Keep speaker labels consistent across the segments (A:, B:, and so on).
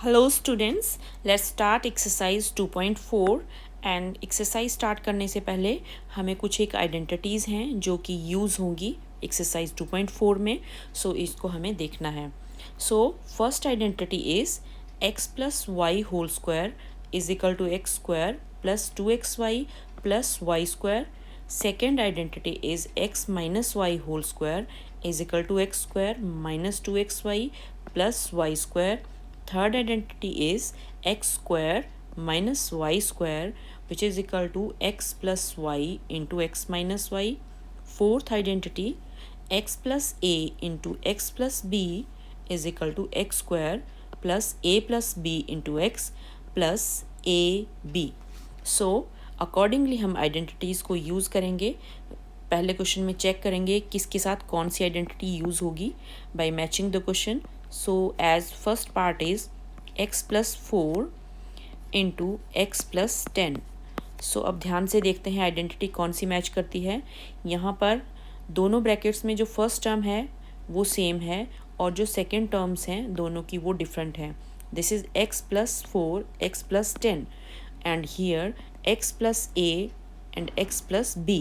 A: Hello students, let's start exercise 2.4 and exercise start करने से पहले हमें कुछ एक आइडेंटिटीज़ हैं जो कि यूज़ होंगी एक्सरसाइज 2.4 में। सो इसको हमें देखना है। So first identity is x plus y whole square is equal to x square plus 2xy plus y square. Second identity is x minus y whole square is equal to x square minus 2xy plus y square. Third identity is x square minus y square which is equal to x plus y into x minus y. Fourth identity x plus a into x plus b is equal to x square plus a plus b into x plus a b. So accordingly हम identities को use करेंगे। पहले question में check करेंगे किसके साथ कौन सी आइडेंटिटी यूज़ होगी by matching the question. So as first part is x plus 4 into x plus 10। सो अब ध्यान से देखते हैं आइडेंटिटी कौन सी मैच करती है। यहाँ पर दोनों ब्रैकेट्स में जो फर्स्ट टर्म है वो सेम है और जो सेकेंड टर्म्स हैं दोनों की वो डिफरेंट हैं। This is x plus 4 x plus 10 and here x plus a and x plus b।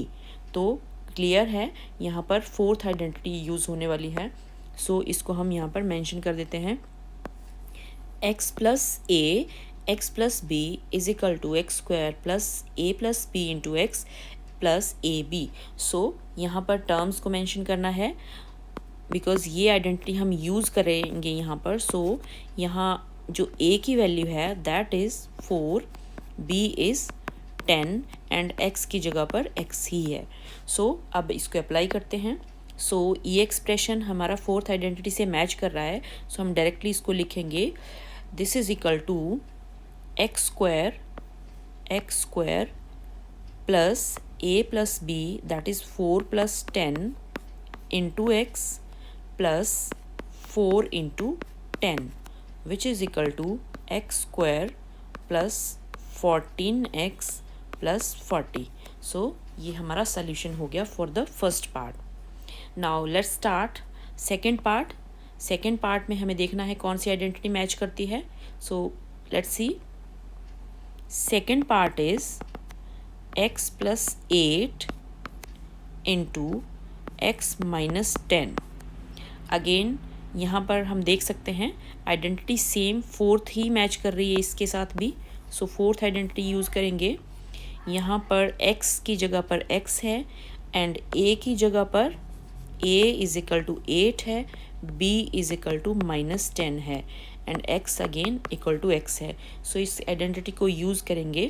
A: तो क्लियर है यहाँ पर फोर्थ आइडेंटिटी यूज़ होने वाली है। सो इसको हम यहाँ पर मेंशन कर देते हैं। x plus a x plus b is equal to x square plus a plus b into x plus A B. So यहाँ पर टर्म्स को मेंशन करना है बिकॉज ये आइडेंटिटी हम यूज़ करेंगे यहाँ पर। सो यहाँ जो a की वैल्यू है that is 4, b is 10 and x की जगह पर x ही है। सो अब इसको अप्लाई करते हैं। सो ये एक्सप्रेशन हमारा फोर्थ आइडेंटिटी से मैच कर रहा है। सो हम डायरेक्टली इसको लिखेंगे। This is equal to x square plus a plus b that is 4 plus 10 into x plus 4 into 10 which is equal to x square plus 14x plus 40। So ये हमारा solution हो गया for the first part. Now let's start second part. Second part में हमें देखना है कौन सी आइडेंटिटी मैच करती है। So let's see. Second part is x plus 8 into x minus 10। Again यहाँ पर हम देख सकते हैं आइडेंटिटी सेम फोर्थ ही मैच कर रही है इसके साथ भी। सो फोर्थ आइडेंटिटी यूज़ करेंगे। यहाँ पर x की जगह पर x है एंड a की जगह पर a इज इक्वल टू 8 है, b is equal to minus 10 है and x again equal to x है। सो इस आइडेंटिटी को यूज़ करेंगे।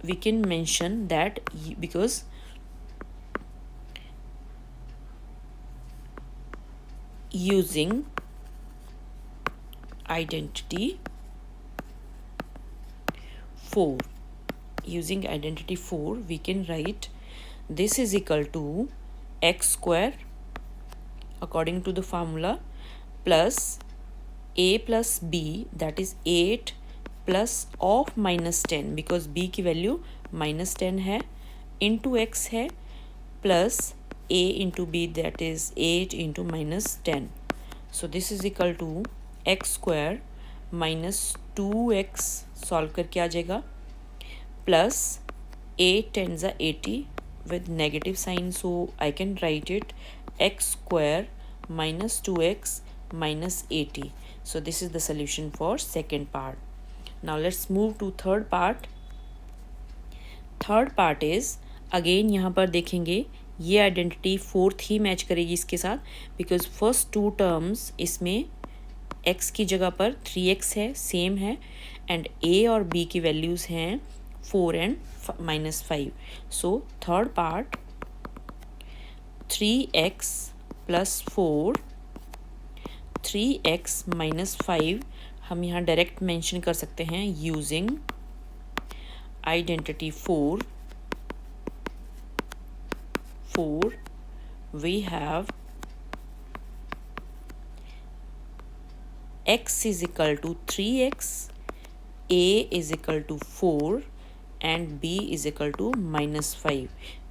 A: We can mention that because using identity 4 we can write this is equal to x square according to the formula plus a plus b that is 8 plus of minus 10 because b की value minus 10 है into x है plus a into b that is 8 into minus 10. So this is equal to x square minus 2x solve करके आ जाएगा plus 8 10s are 80 with negative sign, so I can write it x square minus 2x minus 80. So this is the solution for second part. Now let's move to third part. Third part is again यहाँ पर देखेंगे ये identity fourth ही match करेगी इसके साथ because first to terms इसमें x की जगह पर 3x है सेम है एंड a और b की वैल्यूज़ हैं 4 and minus 5। So third part 3x plus 4 3x minus 5 हम यहाँ डायरेक्ट मेंशन कर सकते हैं using identity 4 we have x is equal to 3x, a is equal to 4 and b is equal to minus 5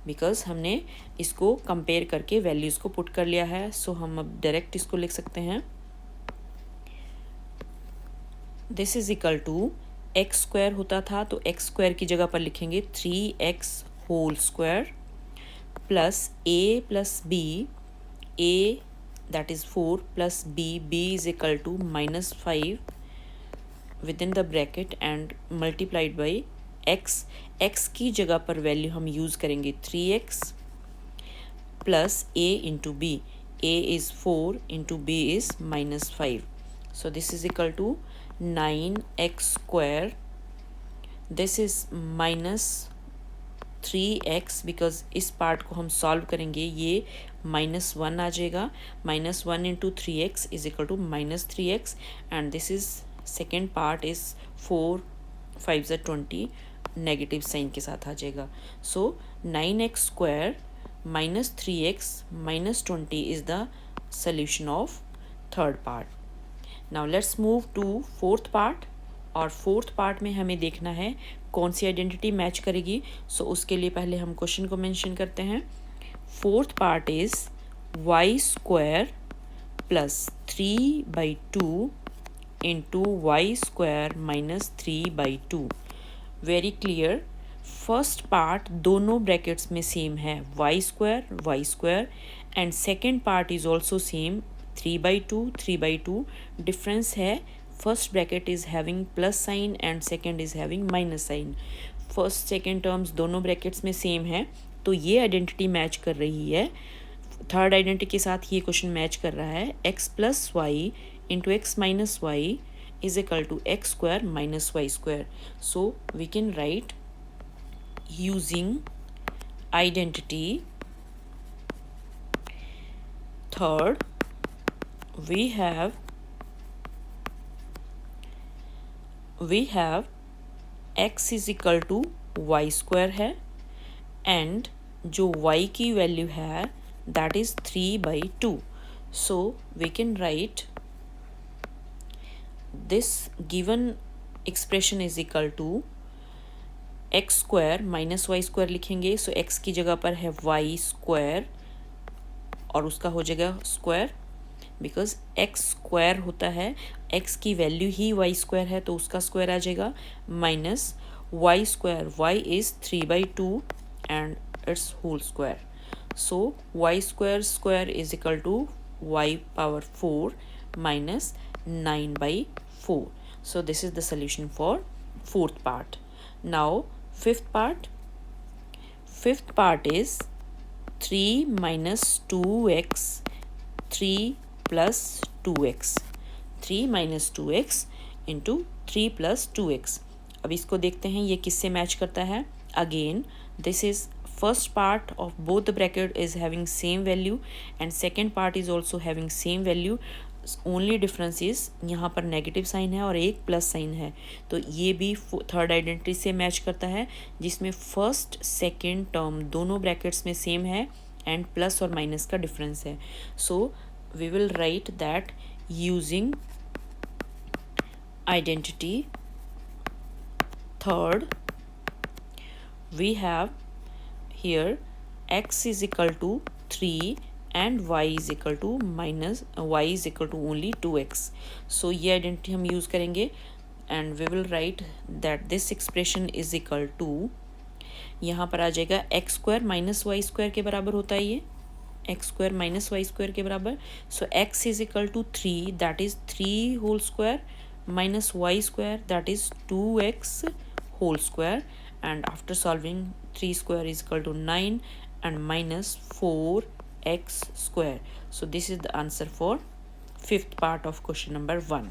A: because हमने इसको compare करके values को put कर लिया है। सो हम अब डायरेक्ट इसको लिख सकते हैं this is equal to x square होता था तो एक्स स्क्वायर की जगह पर लिखेंगे 3x whole square plus a plus b, a that is 4 plus b is equal to -5 within the bracket and multiplied by x की जगह पर वैल्यू हम यूज़ करेंगे 3x plus a into b, a is 4 into b is -5, so this is equal to 9x square, this is -3x because इस part को हम solve करेंगे ये -1 आ जाएगा, -1 into 3x is equal to -3x and this is second part is 4 5 20 negative sign के साथ आ जाएगा. So 9x square -3x -20 is the solution of third part. Now let's move to fourth part. और fourth part में हमें देखना है कौन सी आइडेंटिटी मैच करेगी. सो उसके लिए पहले हम क्वेश्चन को मेंशन करते हैं. Fourth part is y square plus 3/2 into Y square minus 3/2. Very clear. First part दोनों ब्रैकेट्स में सेम है Y square and second part is also same 3/2. Difference है first bracket is having plus sign and second is having minus sign. First second terms दोनों brackets में same है तो ये identity match कर रही है. थर्ड आइडेंटिटी के साथ ये क्वेश्चन मैच कर रहा है. x plus y into x minus y is equal to x square minus y square. So we can write using identity third we have x is equal to y square है and जो y की value है that is 3/2. So we can write this given expression is equal to x square minus y square लिखेंगे. So x की जगह पर है Y square और उसका हो जाएगा स्क्वायर बिकॉज x स्क्वायर होता है x की वैल्यू ही y स्क्वायर है तो उसका स्क्वायर आ जाएगा minus y square. y is 3/2 and it's whole square. So y square is equal to y power 4 minus 9/4. So this is the solution for fourth part. Now fifth part is 3 minus 2x 3 plus 2x 3 minus 2x into 3 plus 2x. अब इसको देखते हैं ये किससे match करता है. Again this is first part of both the bracket is having same value and second part is also having same value. Only difference is यहाँ पर नेगेटिव साइन है और एक प्लस साइन है तो ये भी थर्ड आइडेंटिटी से मैच करता है जिसमें फर्स्ट सेकेंड टर्म दोनों ब्रैकेट्स में सेम है एंड प्लस और माइनस का डिफरेंस है. सो we will write that using identity third we have here x is equal to 3 and y is equal to only 2x. so ये identity हम use करेंगे and we will write that this expression is equal to यहाँ पर आ जाएगा x square minus y square के बराबर होता है ये x square minus y square के बराबर. So x is equal to 3 that is 3 whole square minus y square that is 2x whole square and after solving 3 square is equal to 9 and minus 4x square. So this is the answer for fifth part of question number 1.